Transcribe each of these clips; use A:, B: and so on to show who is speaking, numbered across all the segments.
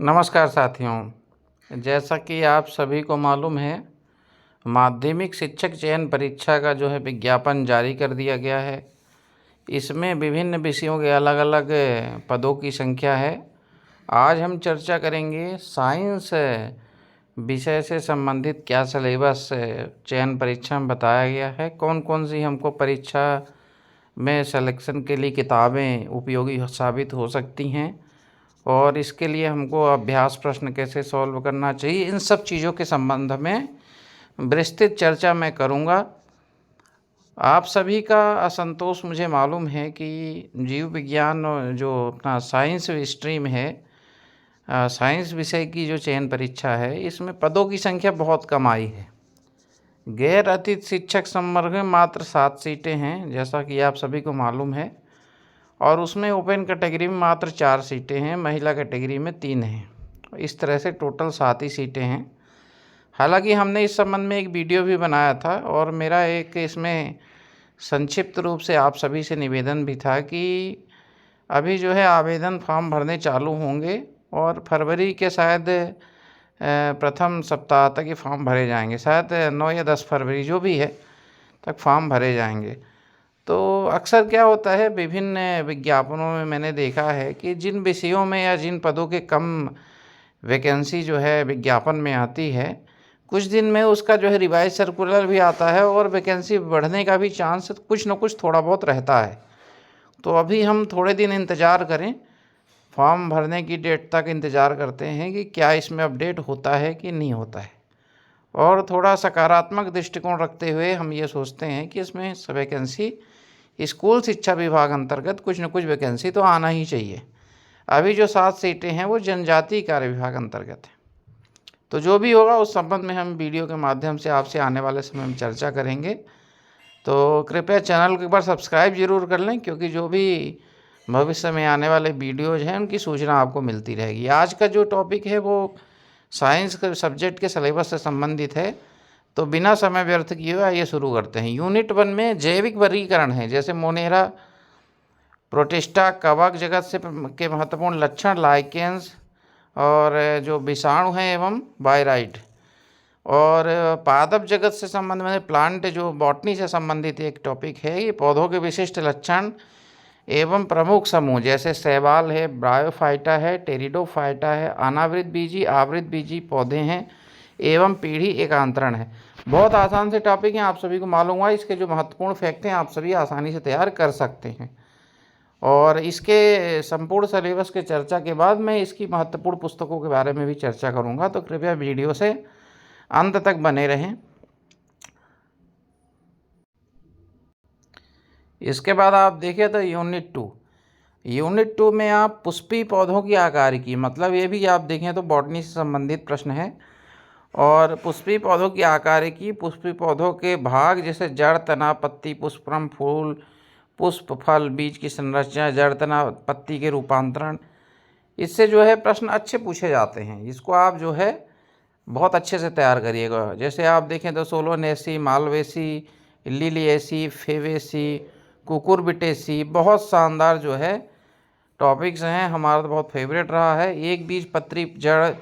A: नमस्कार साथियों, जैसा कि आप सभी को मालूम है, माध्यमिक शिक्षक चयन परीक्षा का जो है विज्ञापन जारी कर दिया गया है। इसमें विभिन्न विषयों के अलग अलग पदों की संख्या है। आज हम चर्चा करेंगे साइंस विषय से संबंधित क्या सिलेबस चयन परीक्षा में बताया गया है, कौन कौन सी हमको परीक्षा में सिलेक्शन के लिए किताबें उपयोगी साबित हो सकती हैं और इसके लिए हमको अभ्यास प्रश्न कैसे सॉल्व करना चाहिए, इन सब चीज़ों के संबंध में विस्तृत चर्चा मैं करूँगा। आप सभी का असंतोष मुझे मालूम है कि जीव विज्ञान जो अपना साइंस स्ट्रीम है, साइंस विषय की जो चयन परीक्षा है, इसमें पदों की संख्या बहुत कम आई है। गैर अतिथि शिक्षक संवर्ग में मात्र 7 सीटें हैं, जैसा कि आप सभी को मालूम है, और उसमें ओपन कैटेगरी में मात्र 4 सीटें हैं, महिला कैटेगरी में 3 हैं। इस तरह से टोटल 7 ही सीटें हैं। हालांकि हमने इस संबंध में एक वीडियो भी बनाया था और मेरा एक इसमें संक्षिप्त रूप से आप सभी से निवेदन भी था कि अभी जो है आवेदन फॉर्म भरने चालू होंगे और फरवरी के शायद प्रथम सप्ताह तक ये फॉर्म भरे जाएंगे, शायद 9 या 10 फरवरी जो भी है तक फॉर्म भरे जाएंगे। तो अक्सर क्या होता है, विभिन्न विज्ञापनों में मैंने देखा है कि जिन विषयों में या जिन पदों के कम वैकेंसी जो है विज्ञापन में आती है, कुछ दिन में उसका जो है रिवाइज सर्कुलर भी आता है और वैकेंसी बढ़ने का भी चांस कुछ न कुछ थोड़ा बहुत रहता है। तो अभी हम थोड़े दिन इंतज़ार करें, फॉर्म भरने की डेट तक इंतज़ार करते हैं कि क्या इसमें अपडेट होता है कि नहीं होता है, और थोड़ा सकारात्मक दृष्टिकोण रखते हुए हम ये सोचते हैं कि इसमें वैकेंसी स्कूल शिक्षा विभाग अंतर्गत कुछ न कुछ वैकेंसी तो आना ही चाहिए। अभी जो 7 सीटें हैं वो जनजातीय कार्य विभाग अंतर्गत है। तो जो भी होगा उस संबंध में हम वीडियो के माध्यम से आपसे आने वाले समय में चर्चा करेंगे। तो कृपया चैनल को एक बार सब्सक्राइब जरूर कर लें, क्योंकि जो भी भविष्य में आने वाले वीडियोज हैं उनकी सूचना आपको मिलती रहेगी। आज का जो टॉपिक है वो साइंस के सब्जेक्ट के सिलेबस से संबंधित है। तो बिना समय व्यर्थ किए हुए आइए शुरू करते हैं। यूनिट 1 में जैविक वर्गीकरण है, जैसे मोनेरा, प्रोटिस्टा, कवक जगत से के महत्वपूर्ण लक्षण, लाइकेंस और जो विषाणु हैं एवं वायराइड, और पादप जगत से संबंध में प्लांट जो बॉटनी से संबंधित एक टॉपिक है। ये पौधों के विशिष्ट लक्षण एवं प्रमुख समूह, जैसे शैवाल है, ब्रायोफाइटा है, टेरिडोफाइटा है, अनावृत बीजी, आवृत बीजी पौधे हैं एवं पीढ़ी एकांतरण है। बहुत आसान से टॉपिक हैं, आप सभी को मालूम हुआ। इसके जो महत्वपूर्ण फैक्ट हैं आप सभी आसानी से तैयार कर सकते हैं, और इसके संपूर्ण सिलेबस के चर्चा के बाद मैं इसकी महत्वपूर्ण पुस्तकों के बारे में भी चर्चा करूंगा। तो कृपया वीडियो से अंत तक बने रहें। इसके बाद आप देखें तो यूनिट 2 में आप पुष्पी पौधों की आकारिकी, मतलब ये भी आप देखें तो बॉटनी से संबंधित प्रश्न है। और पुष्पी पौधों की आकारिकी, पुष्पी पौधों के भाग जैसे जड़, तना, पत्ती, पुष्पक्रम, फूल, पुष्प, फल, बीज की संरचना, जड़, तना, पत्ती के रूपांतरण, इससे जो है प्रश्न अच्छे पूछे जाते हैं। इसको आप जो है बहुत अच्छे से तैयार करिएगा। जैसे आप देखें तो सोलोनेसी, मालवेसी, लिलिएसी, फेवेसी, कुकुरबिटेसी, बहुत शानदार जो है टॉपिक्स हैं। हमारा तो बहुत फेवरेट रहा है। एक बीजपत्री जड़,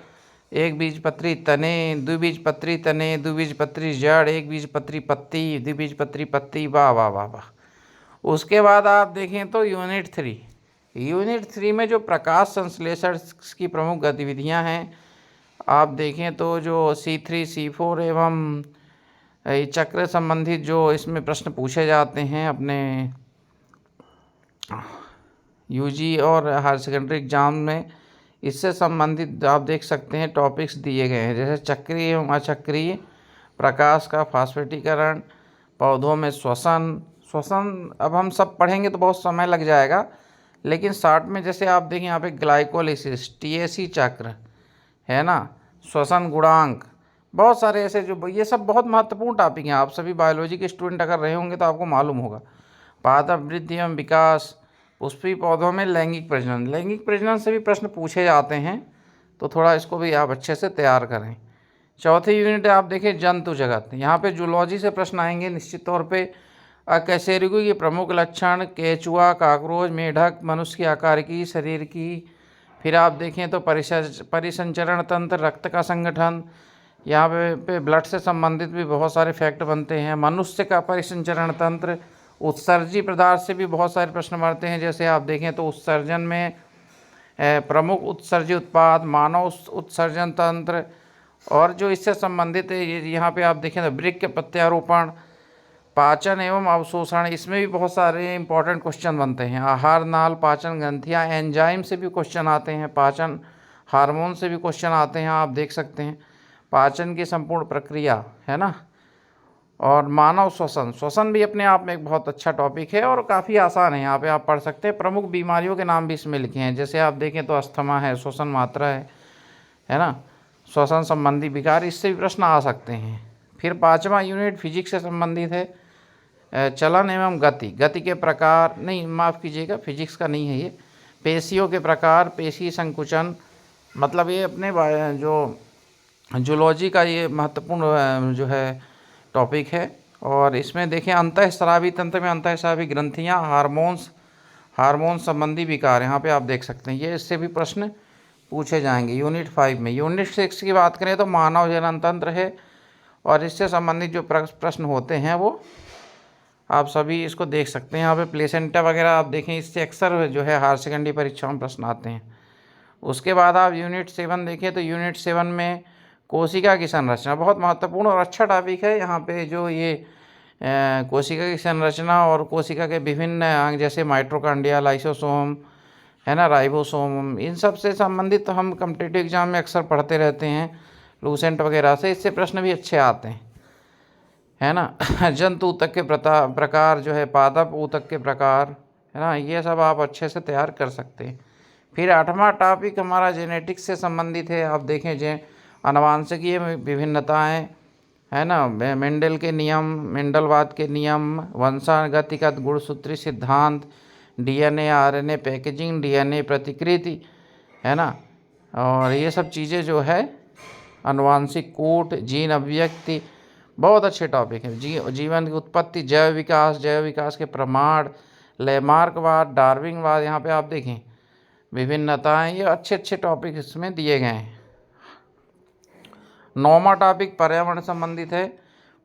A: एक बीजपत्री तने, द्विबीजपत्री तने, द्विबीजपत्री जड़, एक बीजपत्री पत्ती, द्विबीजपत्री पत्ती, वाह वाह वाह वाह। उसके बाद आप देखें तो यूनिट 3 में जो प्रकाश संश्लेषण की प्रमुख गतिविधियां हैं, आप देखें तो जो C3, C4 एवं चक्र संबंधित जो इसमें प्रश्न पूछे जाते हैं अपने यूजी और हायर सेकेंडरी एग्जाम में, इससे संबंधित आप देख सकते हैं टॉपिक्स दिए गए हैं, जैसे चक्रीय एवं अचक्रीय प्रकाश का फास्फेटीकरण, पौधों में श्वसन। अब हम सब पढ़ेंगे तो बहुत समय लग जाएगा, लेकिन शॉर्ट में जैसे आप देखें यहाँ पे ग्लाइकोलिसिस, TAC चक्र है ना, श्वसन गुणांक, बहुत सारे ऐसे जो, ये सब बहुत महत्वपूर्ण टॉपिक हैं। आप सभी बायोलॉजी के स्टूडेंट अगर रहे होंगे तो आपको मालूम होगा। पादप वृद्धि एवं विकास, पुष्पी पौधों में लैंगिक प्रजनन से भी प्रश्न पूछे जाते हैं, तो थोड़ा इसको भी आप अच्छे से तैयार करें। चौथी यूनिट आप देखें जंतु जगत, यहाँ पे जूलॉजी से प्रश्न आएंगे निश्चित तौर पे। अकशेरुकी के प्रमुख लक्षण, केचुआ, काकरोच, मेढक, मनुष्य की आकार की, शरीर की फिर आप देखें तो परिसंचरण तंत्र, रक्त का संगठन, यहाँ पे ब्लड से संबंधित भी बहुत सारे फैक्ट बनते हैं। मनुष्य का परिसंचरण तंत्र, उत्सर्जी पदार्थ से भी बहुत सारे प्रश्न बनते हैं। जैसे आप देखें तो उत्सर्जन में प्रमुख उत्सर्जी उत्पाद, मानव उत्सर्जन तंत्र, और जो इससे संबंधित है यहाँ पे आप देखें तो वृक्क प्रत्यारोपण, पाचन एवं अवशोषण, इसमें भी बहुत सारे इंपॉर्टेंट क्वेश्चन बनते हैं। आहार नाल, पाचन ग्रंथियाँ, एंजाइम से भी क्वेश्चन आते हैं, पाचन हार्मोन से भी क्वेश्चन आते हैं, आप देख सकते हैं। पाचन की संपूर्ण प्रक्रिया, है ना। और मानव श्वसन, श्वसन भी अपने आप में एक बहुत अच्छा टॉपिक है और काफ़ी आसान है, यहाँ पे आप पढ़ सकते हैं। प्रमुख बीमारियों के नाम भी इसमें लिखे हैं, जैसे आप देखें तो अस्थमा है, श्वसन मात्रा है ना, श्वसन संबंधी विकार, इससे भी प्रश्न आ सकते हैं। फिर 5वां यूनिट फिजिक्स से संबंधित है, चलन एवं गति, गति के प्रकार, नहीं माफ़ कीजिएगा, फिजिक्स का नहीं है ये, पेशियों के प्रकार, पेशी संकुचन, मतलब ये अपने जो जूलॉजी का ये महत्वपूर्ण जो है टॉपिक है। और इसमें देखें अंतःस्रावी तंत्र में अंतःस्रावी ग्रंथियाँ, हार्मोन संबंधी विकार, यहाँ पे आप देख सकते हैं, ये इससे भी प्रश्न पूछे जाएंगे यूनिट 5 में। यूनिट 6 की बात करें तो मानव जनन तंत्र है, और इससे संबंधित जो प्रश्न होते हैं वो आप सभी इसको देख सकते हैं। यहाँ पे प्लेसेंटा वगैरह आप देखें, इससे अक्सर जो है हायर सेकेंडरी परीक्षाओं में प्रश्न आते हैं। उसके बाद आप यूनिट 7 देखें तो यूनिट 7 में कोशिका की संरचना, बहुत महत्वपूर्ण और अच्छा टॉपिक है। यहाँ पे जो ये कोशिका की संरचना और कोशिका के विभिन्न अंग, जैसे माइटोकॉन्ड्रिया, लाइसोसोम, है ना, राइबोसोम, इन सब से संबंधित हम कॉम्पिटिटिव एग्जाम में अक्सर पढ़ते रहते हैं, लूसेंट वगैरह से, इससे प्रश्न भी अच्छे आते हैं, है ना। जंतु ऊतक के प्रकार जो है, पादप ऊतक के प्रकार, है ना, ये सब आप अच्छे से तैयार कर सकते हैं। फिर 8वां टॉपिक हमारा जेनेटिक्स से संबंधित है। आप देखें आनुवांशिकीय विभिन्नताएं, है ना, मेंडल के नियम, मेंडलवाद के नियम, वंशागतिगत गुणसूत्री सिद्धांत, डीएनए आरएनए पैकेजिंग, डीएनए प्रतिकृति, है ना, और ये सब चीज़ें जो है, आनुवांशिक कूट, जीन अभिव्यक्ति, बहुत अच्छे टॉपिक हैं। जीवन की उत्पत्ति, जैव विकास के प्रमाण, लैमार्कवाद, डार्विनवाद, यहाँ पे आप देखें विभिन्नताएं, ये अच्छे अच्छे टॉपिक इसमें दिए गए हैं। 9वां टॉपिक पर्यावरण संबंधित है,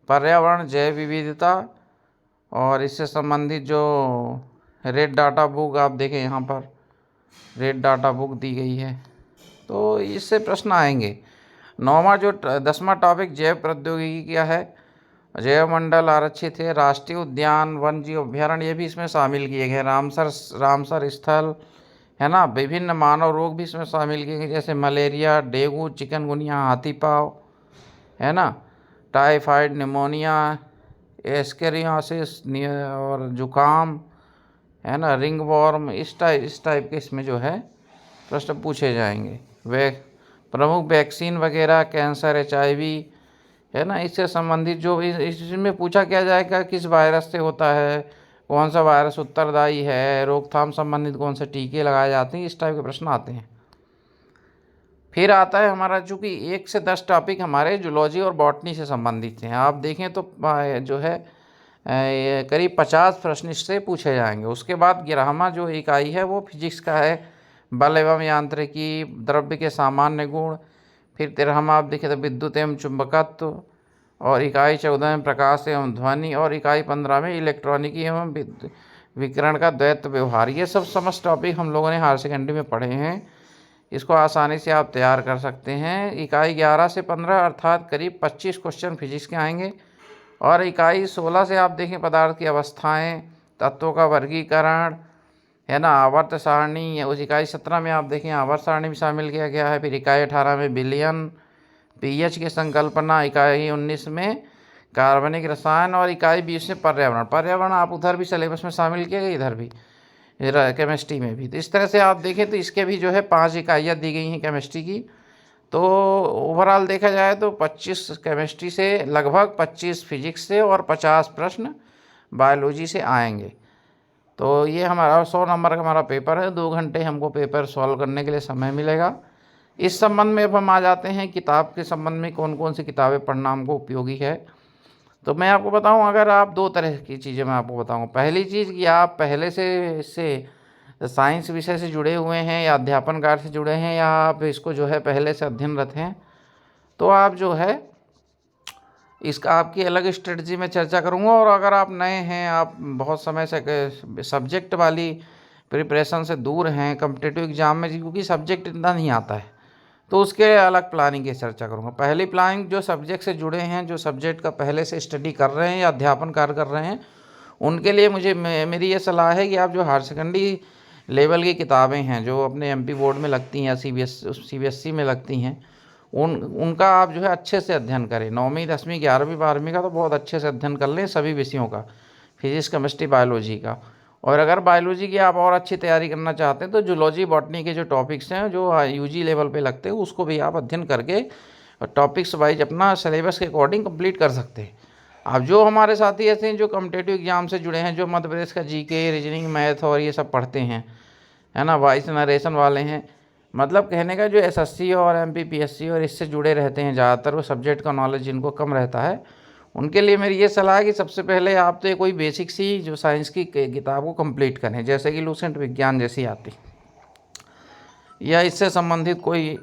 A: पर्यावरण, जैव विविधता, और इससे संबंधित जो रेड डाटा बुक आप देखें, यहाँ पर रेड डाटा बुक दी गई है, तो इससे प्रश्न आएंगे। 9वां जो 10वां टॉपिक जैव प्रौद्योगिकी क्या है, जैव मंडल आरक्षित है, राष्ट्रीय उद्यान, वन जीव अभ्यारण्य, ये भी इसमें शामिल किए गए। रामसर स्थल, है ना, विभिन्न मानव रोग भी इसमें शामिल किए गए, जैसे मलेरिया, डेंगू, चिकनगुनिया, हाथीपाव, है ना, टाइफाइड, निमोनिया, एस्केरियासिस और जुकाम, है ना, रिंगवॉर्म, इस टाइप के इसमें जो है प्रश्न पूछे जाएंगे। वे प्रमुख वैक्सीन वगैरह, कैंसर, HIV, है ना, इससे संबंधित जो इसमें पूछा क्या जाएगा, किस वायरस से होता है, कौन सा वायरस उत्तरदायी है, रोकथाम संबंधित कौन से टीके लगाए जाते हैं, इस टाइप के प्रश्न आते हैं। फिर आता है हमारा, चूँकि 1 से 10 टॉपिक हमारे जूलॉजी और बॉटनी से संबंधित हैं। आप देखें तो जो है करीब 50 प्रश्न इससे पूछे जाएंगे। उसके बाद 11वां जो इकाई है वो फिजिक्स का है, बल एवं यांत्रिकी, द्रव्य के सामान्य गुण। फिर 13वां आप देखें तो विद्युत एवं चुंबकत्व, और इकाई 14 में प्रकाश एवं ध्वनि, और इकाई 15 में इलेक्ट्रॉनिकी एवं विकिरण का द्वैत व्यवहार। ये सब समस्त टॉपिक हम लोगों ने हायर सेकेंडरी में पढ़े हैं, इसको आसानी से आप तैयार कर सकते हैं। इकाई 11 से 15 अर्थात करीब 25 क्वेश्चन फिजिक्स के आएंगे, और इकाई 16 से आप देखें पदार्थ की अवस्थाएं, तत्वों का वर्गीकरण, है ना, आवर्त सारणी। उस इकाई 17 में आप देखें आवर्त सारणी भी शामिल किया गया है। फिर इकाई 18 में विलयन, pH की संकल्पना, इकाई 19 में कार्बनिक रसायन, और इकाई 20 में पर्यावरण आप उधर भी सिलेबस में शामिल किया गया, इधर भी केमिस्ट्री में भी। तो इस तरह से आप देखें तो इसके भी जो है 5 इकाइयाँ दी गई हैं केमिस्ट्री की। तो ओवरऑल देखा जाए तो 25 केमिस्ट्री से, लगभग 25 फिजिक्स से, और 50 प्रश्न बायोलॉजी से आएंगे। तो ये हमारा 100 नंबर का हमारा पेपर है। 2 घंटे हमको पेपर सॉल्व करने के लिए समय मिलेगा। इस संबंध में अब हम आ जाते हैं किताब के संबंध में, कौन कौन सी किताबें पढ़ना हमको उपयोगी है। तो मैं आपको बताऊं, अगर आप 2 तरह की चीज़ें मैं आपको बताऊं। पहली चीज़ कि आप पहले से इससे साइंस विषय से जुड़े हुए हैं या अध्यापन कार्य से जुड़े हैं या आप इसको जो है पहले से अध्ययनरत हैं, तो आप जो है इसका आपकी अलग स्ट्रेटजी में चर्चा करूँगा। और अगर आप नए हैं, आप बहुत समय से सब्जेक्ट वाली प्रिपरेशन से दूर हैं, कॉम्पिटिटिव एग्ज़ाम में क्योंकि सब्जेक्ट इतना नहीं आता है, तो उसके अलग प्लानिंग की चर्चा करूँगा। पहली प्लानिंग जो सब्जेक्ट से जुड़े हैं, जो सब्जेक्ट का पहले से स्टडी कर रहे हैं या अध्यापन कार्य कर रहे हैं, उनके लिए मेरी ये सलाह है कि आप जो हायर सेकेंडरी लेवल की किताबें हैं जो अपने एमपी बोर्ड में लगती हैं या सीबीएसई में लगती हैं, उनका आप जो है अच्छे से अध्ययन करें। 9वीं 10वीं 11वीं 12वीं का तो बहुत अच्छे से अध्ययन कर लें, सभी विषयों का, फिजिक्स केमिस्ट्री बायोलॉजी का। और अगर बायोलॉजी की आप और अच्छी तैयारी करना चाहते हैं तो जूलॉजी बॉटनी के जो टॉपिक्स हैं जो यूजी लेवल पे लगते हैं उसको भी आप अध्ययन करके टॉपिक्स वाइज अपना सिलेबस के अकॉर्डिंग कंप्लीट कर सकते हैं। अब जो हमारे साथी ऐसे हैं जो कॉम्पिटिटिव एग्जाम से जुड़े हैं, जो मध्य प्रदेश का जीके, रीजनिंग, मैथ और ये सब पढ़ते हैं, है ना, वॉइस नरेशन वाले हैं, मतलब कहने का जो एसएससी और एमपीपीएससी और इससे जुड़े रहते हैं ज़्यादातर, वो सब्जेक्ट का नॉलेज जिनको कम रहता है, उनके लिए मेरी ये सलाह है कि सबसे पहले आप तो कोई बेसिक सी जो साइंस की किताब को कंप्लीट करें, जैसे कि लूसेंट विज्ञान जैसी आती, या इससे संबंधित कोई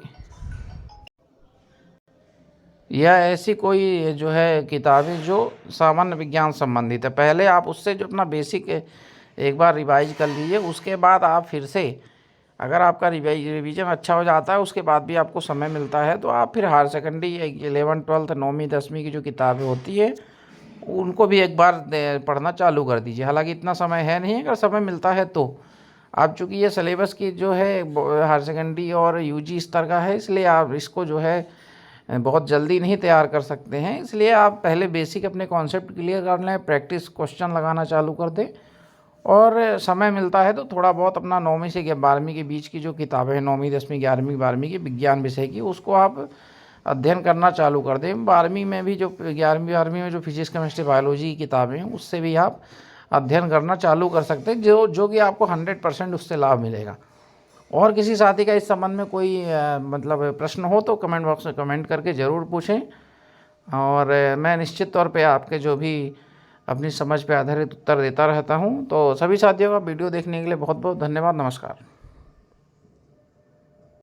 A: या ऐसी कोई जो है किताबें जो सामान्य विज्ञान संबंधित है। पहले आप उससे जो अपना बेसिक एक बार रिवाइज कर लीजिए, उसके बाद आप फिर से अगर आपका रिवीजन अच्छा हो जाता है, उसके बाद भी आपको समय मिलता है, तो आप फिर हायर सेकेंडरी 11 12 9वीं 10वीं की जो किताबें होती है उनको भी एक बार पढ़ना चालू कर दीजिए। हालांकि इतना समय है नहीं, अगर समय मिलता है तो आप, चूँकि ये सिलेबस की जो है हायर सेकेंडरी और यूजी स्तर का है, इसलिए आप इसको जो है बहुत जल्दी नहीं तैयार कर सकते हैं। इसलिए आप पहले बेसिक अपने कॉन्सेप्ट क्लियर कर लें, प्रैक्टिस क्वेश्चन लगाना चालू कर दें, और समय मिलता है तो थोड़ा बहुत अपना 9वीं से 12वीं के बीच की जो किताबें हैं, 9वीं 10वीं 11वीं 12वीं की विज्ञान विषय की, उसको आप अध्ययन करना चालू कर दें। 12वीं में भी जो 11वीं 12वीं में जो फिजिक्स केमिस्ट्री बायोलॉजी की किताबें हैं उससे भी आप अध्ययन करना चालू कर सकते हैं, जो कि आपको 100% उससे लाभ मिलेगा। और किसी साथी का इस संबंध में कोई मतलब प्रश्न हो तो कमेंट बॉक्स में कमेंट करके ज़रूर पूछें, और मैं निश्चित तौर पे आपके जो भी अपनी समझ पे आधारित उत्तर देता रहता हूं। तो सभी साथियों का वीडियो देखने के लिए बहुत बहुत धन्यवाद। नमस्कार।